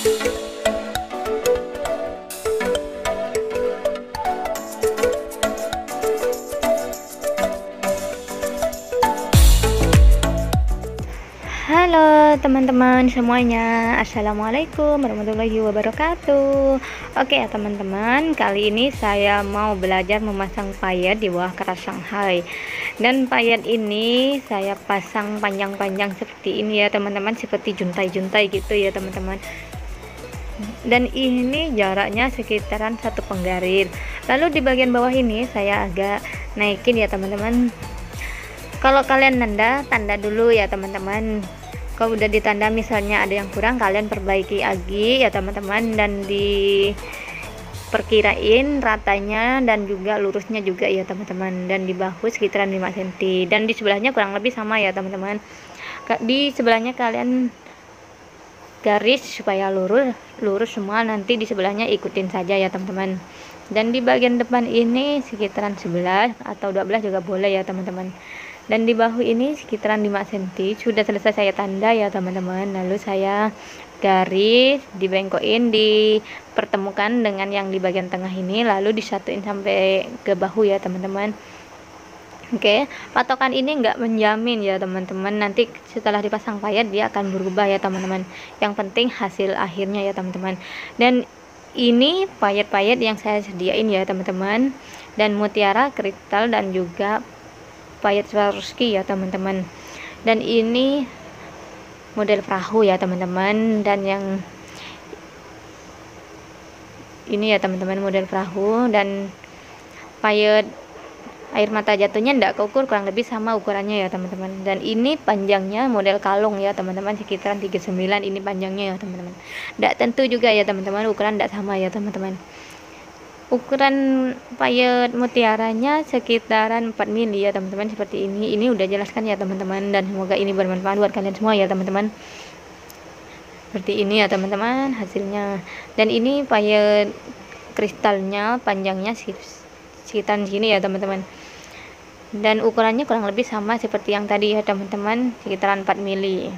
Halo teman-teman semuanya, assalamualaikum warahmatullahi wabarakatuh. Oke ya teman-teman, kali ini saya mau belajar memasang payet di bawah keras Shanghai. Dan payet ini saya pasang panjang-panjang seperti ini ya teman-teman, seperti juntai-juntai gitu ya teman-teman. Dan ini jaraknya sekitaran 1 penggaris. Lalu di bagian bawah ini saya agak naikin ya teman-teman. Kalau kalian tanda dulu ya teman-teman. Kalau udah ditanda misalnya ada yang kurang, kalian perbaiki lagi ya teman-teman, dan diperkirain ratanya dan juga lurusnya juga ya teman-teman. Dan di bahu sekitaran 5 cm, dan di sebelahnya kurang lebih sama ya teman-teman. Di sebelahnya kalian garis supaya lurus semua, nanti di sebelahnya ikutin saja ya teman-teman. Dan di bagian depan ini sekitaran 11 atau 12 juga boleh ya teman-teman. Dan di bahu ini sekitaran 5 cm sudah selesai saya tanda ya teman-teman. Lalu saya garis dibengkokin, dipertemukan dengan yang di bagian tengah ini, lalu disatuin sampai ke bahu ya teman-teman. Oke, patokan ini enggak menjamin ya teman-teman, nanti setelah dipasang payet dia akan berubah ya teman-teman. Yang penting hasil akhirnya ya teman-teman. Dan ini payet-payet yang saya sediain ya teman-teman, dan mutiara, kristal, dan juga payet Swarovski ya teman-teman. Dan ini model perahu ya teman-teman, dan yang ini ya teman-teman model perahu. Dan payet air mata jatuhnya ndak keukur, kurang lebih sama ukurannya ya teman-teman. Dan ini panjangnya model kalung ya teman-teman, sekitaran 39 ini panjangnya ya teman-teman. Ndak tentu juga ya teman-teman, ukuran ndak sama ya teman-teman. Ukuran payet mutiaranya sekitaran 4 mili ya teman-teman, seperti ini. Ini udah jelaskan ya teman-teman, dan semoga ini bermanfaat buat kalian semua ya teman-teman. Seperti ini ya teman-teman hasilnya. Dan ini payet kristalnya panjangnya sekitaran sini ya teman-teman, dan ukurannya kurang lebih sama seperti yang tadi ya teman-teman, sekitaran 4 mili.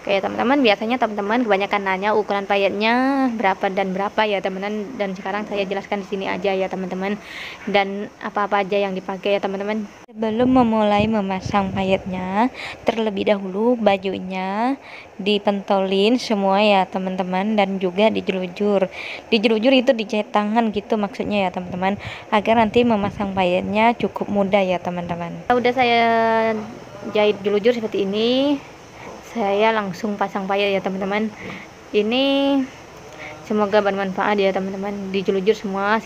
Oke teman-teman, biasanya teman-teman kebanyakan nanya ukuran payetnya berapa dan berapa ya teman-teman, dan sekarang saya jelaskan di sini aja ya teman-teman, dan apa-apa aja yang dipakai ya teman-teman. Sebelum memulai memasang payetnya, terlebih dahulu bajunya dipentolin semua ya teman-teman, dan juga dijelujur itu dijahit tangan gitu maksudnya ya teman-teman, agar nanti memasang payetnya cukup mudah ya teman-teman. Udah saya jahit jelujur seperti ini, saya langsung pasang payet ya teman-teman. Ini semoga bermanfaat ya teman-teman, dijelujur semua.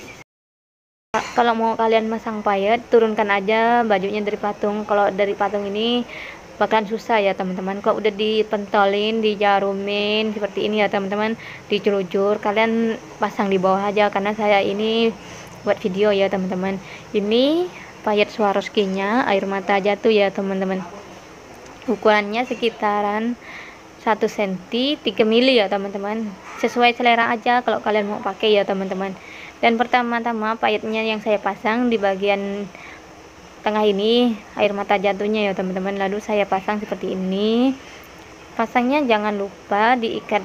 Kalau mau kalian masang payet, turunkan aja bajunya dari patung. Kalau dari patung ini bakalan susah ya teman-teman. Kalau udah dipentolin, dijarumin seperti ini ya teman-teman, dijelujur, kalian pasang di bawah aja, karena saya ini buat video ya teman-teman. Ini payet Swarovski-nya air mata jatuh ya teman-teman. Ukurannya sekitaran 1 cm 3 mili ya teman-teman, sesuai selera aja kalau kalian mau pakai ya teman-teman. Dan pertama-tama payetnya yang saya pasang di bagian tengah ini air mata jatuhnya ya teman-teman, lalu saya pasang seperti ini. Pasangnya jangan lupa diikat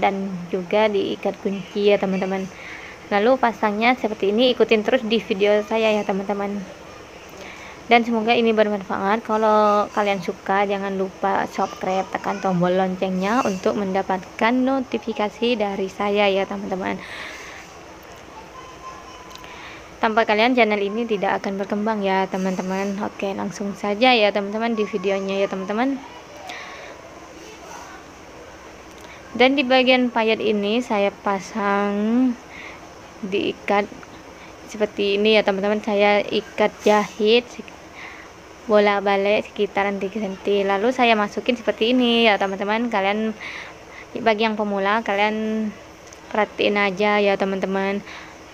dan juga diikat kunci ya teman-teman. Lalu pasangnya seperti ini, ikutin terus di video saya ya teman-teman. Dan semoga ini bermanfaat. Kalau kalian suka, jangan lupa subscribe, tekan tombol loncengnya untuk mendapatkan notifikasi dari saya ya teman-teman. Tanpa kalian channel ini tidak akan berkembang ya teman-teman. Oke, langsung saja ya teman-teman di videonya ya teman-teman. Dan di bagian payet ini saya pasang diikat seperti ini ya teman-teman. Saya ikat jahit bola balik sekitaran 3 cm, lalu saya masukin seperti ini ya teman-teman. Kalian bagi yang pemula, kalian perhatiin aja ya teman-teman,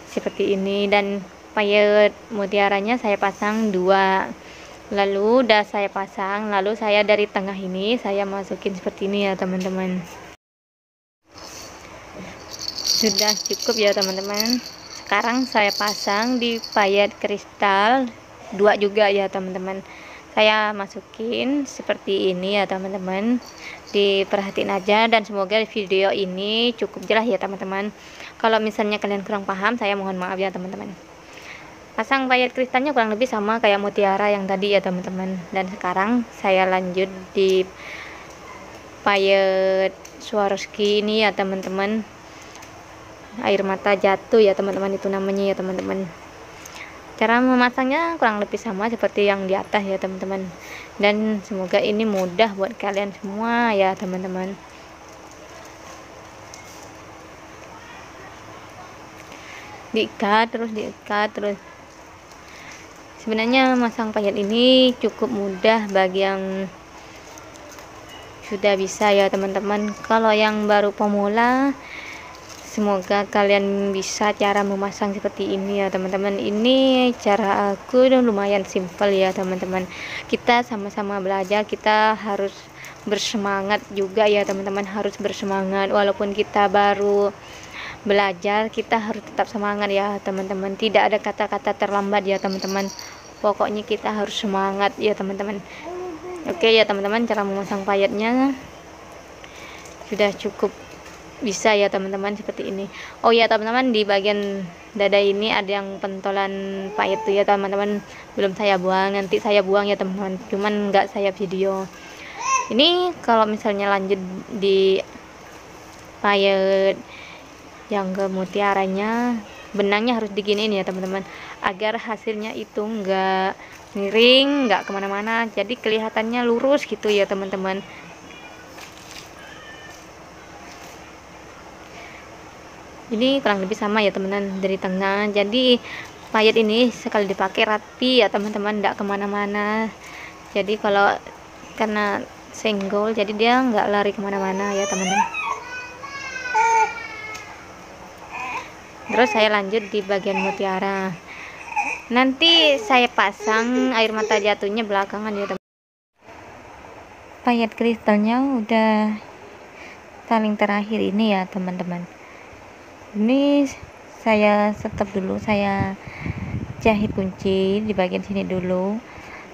seperti ini. Dan payet mutiaranya saya pasang 2, lalu udah saya pasang, lalu saya dari tengah ini saya masukin seperti ini ya teman-teman. Sudah cukup ya teman-teman. Sekarang saya pasang di payet kristal 2 juga ya teman-teman. saya masukin seperti ini ya teman-teman, diperhatiin aja, dan semoga video ini cukup jelas ya teman-teman. Kalau misalnya kalian kurang paham, saya mohon maaf ya teman-teman. Pasang payet kristalnya kurang lebih sama kayak mutiara yang tadi ya teman-teman. Dan sekarang saya lanjut di payet Swarovski ini ya teman-teman, air mata jatuh ya teman-teman, itu namanya ya teman-teman. Cara memasangnya kurang lebih sama seperti yang di atas ya teman-teman, dan semoga ini mudah buat kalian semua ya teman-teman. Diikat terus. Sebenarnya masang payet ini cukup mudah bagi yang sudah bisa ya teman-teman. Kalau yang baru pemula, semoga kalian bisa cara memasang seperti ini ya teman-teman. Ini cara aku lumayan simpel ya teman-teman. Kita sama-sama belajar, kita harus bersemangat juga ya teman-teman, harus bersemangat. Walaupun kita baru belajar, kita harus tetap semangat ya teman-teman. Tidak ada kata-kata terlambat ya teman-teman. Pokoknya kita harus semangat ya teman-teman. Oke ya teman-teman, cara memasang payetnya sudah cukup bisa ya teman-teman, seperti ini. Oh ya teman-teman, di bagian dada ini ada yang pentolan payet tuh ya teman-teman, belum saya buang, nanti saya buang ya teman-teman, cuman nggak saya video. Ini kalau misalnya lanjut di payet yang ke mutiaranya, benangnya harus diginiin ya teman-teman, agar hasilnya itu nggak miring, nggak kemana-mana, jadi kelihatannya lurus gitu ya teman-teman. Ini kurang lebih sama ya teman-teman dari tengah, jadi payet ini sekali dipakai rapi ya teman-teman, nggak kemana-mana. Jadi kalau karena senggol, jadi dia nggak lari kemana-mana ya teman-teman. Terus saya lanjut di bagian mutiara, nanti saya pasang air mata jatuhnya belakangan ya teman. Payet kristalnya udah paling terakhir ini ya teman-teman. Ini saya stop dulu, saya jahit kunci di bagian sini dulu.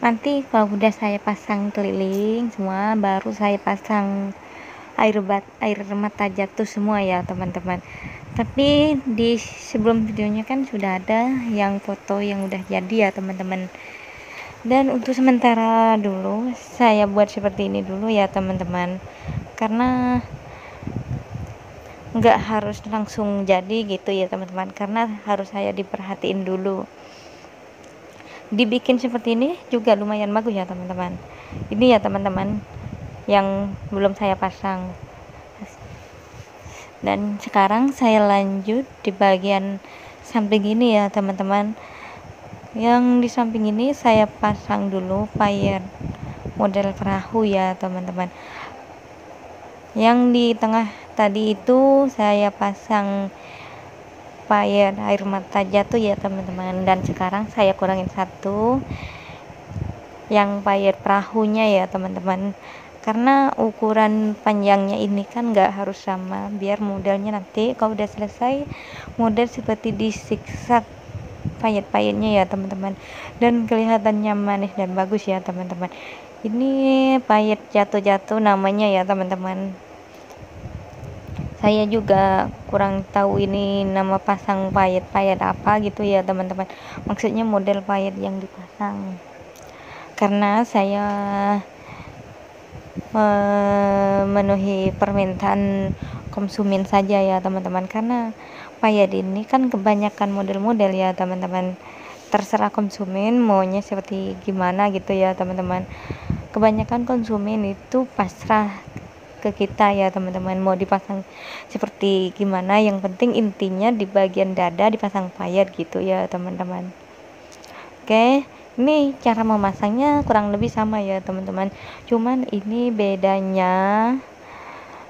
Nanti kalau udah saya pasang keliling semua, baru saya pasang air mata jatuh semua ya teman-teman. Tapi di sebelum videonya kan sudah ada yang foto yang udah jadi ya teman-teman. Dan untuk sementara dulu saya buat seperti ini dulu ya teman-teman, karena nggak harus langsung jadi gitu ya teman-teman, karena harus saya diperhatiin dulu. Dibikin seperti ini juga lumayan bagus ya teman-teman. Ini ya teman-teman yang belum saya pasang. Dan sekarang saya lanjut di bagian samping ini ya teman-teman. Yang di samping ini saya pasang dulu payet model perahu ya teman-teman. Yang di tengah tadi itu saya pasang payet air mata jatuh ya teman-teman, dan sekarang saya kurangin satu yang payet perahunya ya teman-teman, karena ukuran panjangnya ini kan nggak harus sama, biar modelnya nanti kalau udah selesai model seperti di zigzag payet-payetnya ya teman-teman, dan kelihatannya manis dan bagus ya teman-teman. Ini payet jatuh-jatuh namanya ya teman-teman. Saya juga kurang tahu ini nama pasang payet apa gitu ya teman-teman, maksudnya model payet yang dipasang, karena saya memenuhi permintaan konsumen saja ya teman-teman, karena payet ini kan kebanyakan model-model ya teman-teman, terserah konsumen maunya seperti gimana gitu ya teman-teman. Kebanyakan konsumen itu pasrah ke kita ya teman-teman, mau dipasang seperti gimana, yang penting intinya di bagian dada dipasang payet gitu ya teman-teman. Oke, ini cara memasangnya kurang lebih sama ya teman-teman, cuman ini bedanya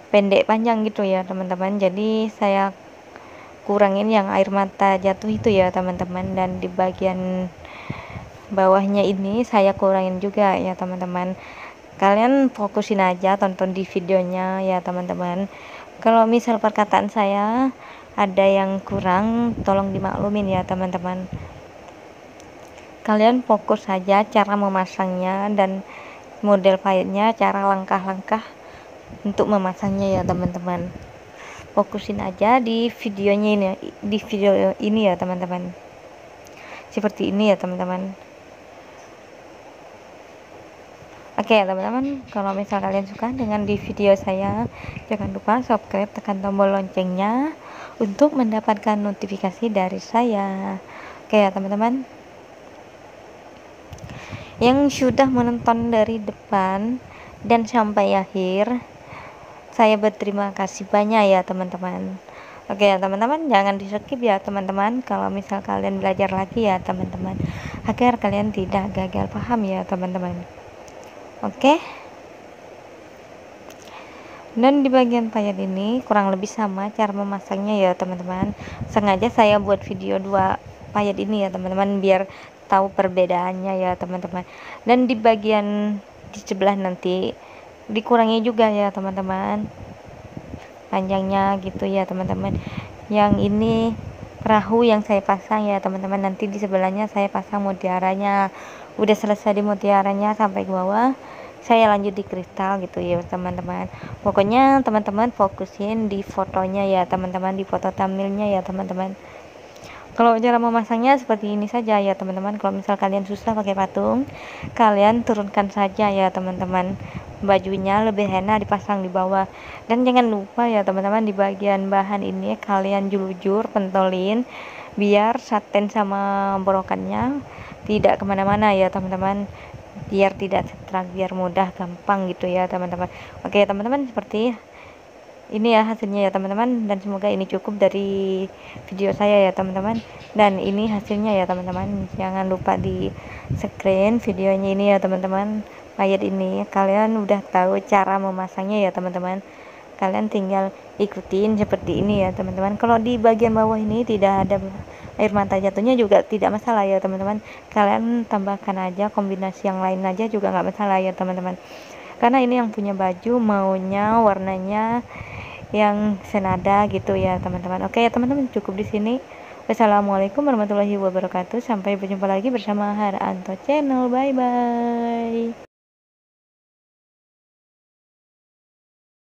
pendek panjang gitu ya teman-teman, jadi saya kurangin yang air mata jatuh itu ya teman-teman, dan di bagian bawahnya ini saya kurangin juga ya teman-teman. Kalian fokusin aja, tonton di videonya ya teman-teman. Kalau misal perkataan saya ada yang kurang, tolong dimaklumin ya teman-teman. kalian fokus saja cara memasangnya dan model payetnya, cara langkah-langkah untuk memasangnya ya teman-teman. Fokusin aja di videonya ini, di video ini ya teman-teman. Seperti ini ya teman-teman. Oke ya teman-teman, kalau misal kalian suka dengan di video saya, jangan lupa subscribe, tekan tombol loncengnya untuk mendapatkan notifikasi dari saya. Oke ya teman-teman, yang sudah menonton dari depan dan sampai akhir, saya berterima kasih banyak ya teman-teman. Oke ya teman-teman, jangan di skip ya teman-teman kalau misal kalian belajar lagi ya teman-teman, agar kalian tidak gagal paham ya teman-teman. Oke, dan di bagian payet ini kurang lebih sama cara memasangnya ya teman-teman. Sengaja saya buat video dua payet ini ya teman-teman, biar tahu perbedaannya ya teman-teman. Dan di bagian di sebelah nanti dikurangi juga ya teman-teman, panjangnya gitu ya teman-teman. Yang ini perahu yang saya pasang ya teman-teman, nanti di sebelahnya saya pasang mutiaranya. Udah selesai di mutiaranya sampai ke bawah, saya lanjut di kristal gitu ya teman-teman. Pokoknya teman-teman fokusin di fotonya ya teman-teman, di foto thumbnailnya ya teman-teman. Kalau cara memasangnya seperti ini saja ya teman-teman. Kalau misal kalian susah pakai patung, kalian turunkan saja ya teman-teman, bajunya lebih enak dipasang di bawah. Dan jangan lupa ya teman-teman, di bagian bahan ini kalian julujur, pentolin, biar saten sama brokannya tidak kemana-mana ya teman-teman, biar tidak strak, biar mudah gampang gitu ya teman-teman. Oke teman-teman, seperti ini ya hasilnya ya teman-teman, dan semoga ini cukup dari video saya ya teman-teman. Dan ini hasilnya ya teman-teman, jangan lupa di screen videonya ini ya teman-teman. Payet ini kalian udah tahu cara memasangnya ya teman-teman, kalian tinggal ikutin seperti ini ya teman-teman. Kalau di bagian bawah ini tidak ada air mata jatuhnya juga tidak masalah ya teman-teman, kalian tambahkan aja kombinasi yang lain aja juga nggak masalah ya teman-teman, karena ini yang punya baju maunya warnanya yang senada gitu ya teman-teman. Oke ya teman-teman, cukup di sini. Wassalamualaikum warahmatullahi wabarakatuh. Sampai berjumpa lagi bersama Haranto Channel. Bye bye.